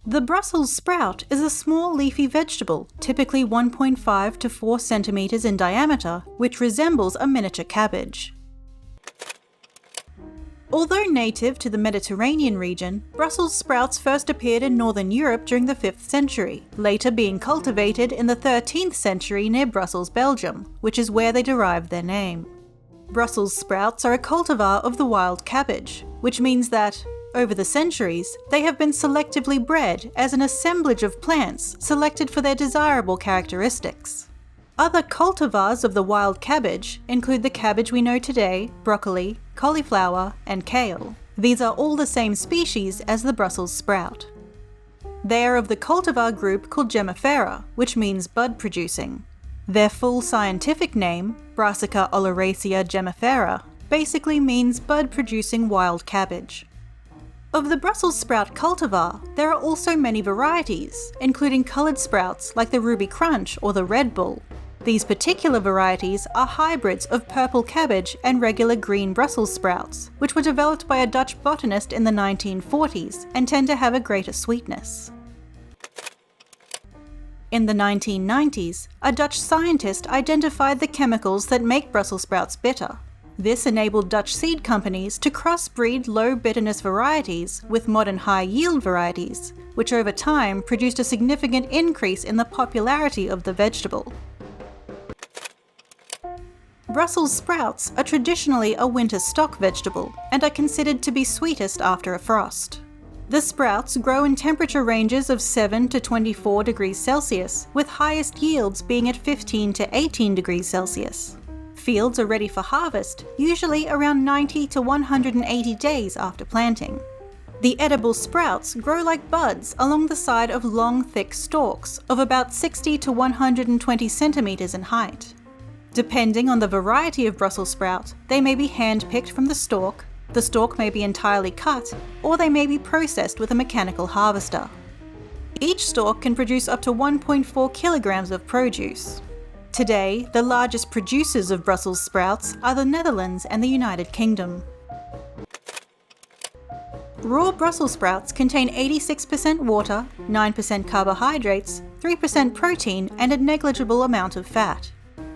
The Brussels sprout is a small leafy vegetable, typically 1.5 to 4 centimeters in diameter, which resembles a miniature cabbage. Although native to the Mediterranean region, Brussels sprouts first appeared in northern Europe during the 5th century, later being cultivated in the 13th century near Brussels, Belgium, which is where they derived their name. Brussels sprouts are a cultivar of the wild cabbage, which means that, over the centuries, they have been selectively bred as an assemblage of plants selected for their desirable characteristics. Other cultivars of the wild cabbage include the cabbage we know today, broccoli, cauliflower, and kale. These are all the same species as the Brussels sprout. They are of the cultivar group called Gemifera, which means bud-producing. Their full scientific name, Brassica oleracea gemifera, basically means bud-producing wild cabbage. Of the Brussels sprout cultivar, there are also many varieties, including coloured sprouts like the Ruby Crunch or the Red Bull. These particular varieties are hybrids of purple cabbage and regular green Brussels sprouts, which were developed by a Dutch botanist in the 1940s and tend to have a greater sweetness. In the 1990s, a Dutch scientist identified the chemicals that make Brussels sprouts bitter. This enabled Dutch seed companies to crossbreed low bitterness varieties with modern high-yield varieties, which over time produced a significant increase in the popularity of the vegetable. Brussels sprouts are traditionally a winter stock vegetable and are considered to be sweetest after a frost. The sprouts grow in temperature ranges of 7 to 24 degrees Celsius, with highest yields being at 15 to 18 degrees Celsius. Fields are ready for harvest, usually around 90 to 180 days after planting. The edible sprouts grow like buds along the side of long, thick stalks of about 60 to 120 centimeters in height. Depending on the variety of Brussels sprout, they may be hand-picked from the stalk may be entirely cut, or they may be processed with a mechanical harvester. Each stalk can produce up to 1.4 kilograms of produce. Today, the largest producers of Brussels sprouts are the Netherlands and the United Kingdom. Raw Brussels sprouts contain 86% water, 9% carbohydrates, 3% protein, and a negligible amount of fat.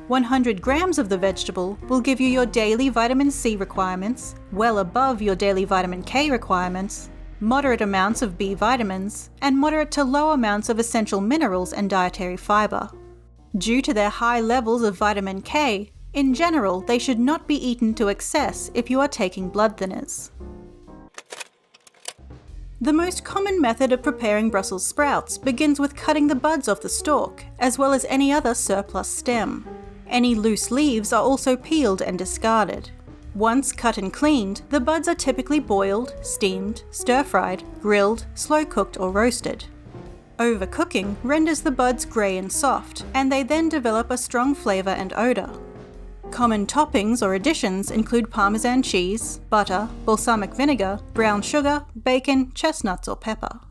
100 grams of the vegetable will give you your daily vitamin C requirements, well above your daily vitamin K requirements, moderate amounts of B vitamins, and moderate to low amounts of essential minerals and dietary fiber. Due to their high levels of vitamin K, in general, they should not be eaten to excess if you are taking blood thinners. The most common method of preparing Brussels sprouts begins with cutting the buds off the stalk, as well as any other surplus stem. Any loose leaves are also peeled and discarded. Once cut and cleaned, the buds are typically boiled, steamed, stir-fried, grilled, slow-cooked or roasted. Overcooking renders the buds grey and soft, and they then develop a strong flavour and odour. Common toppings or additions include Parmesan cheese, butter, balsamic vinegar, brown sugar, bacon, chestnuts or pepper.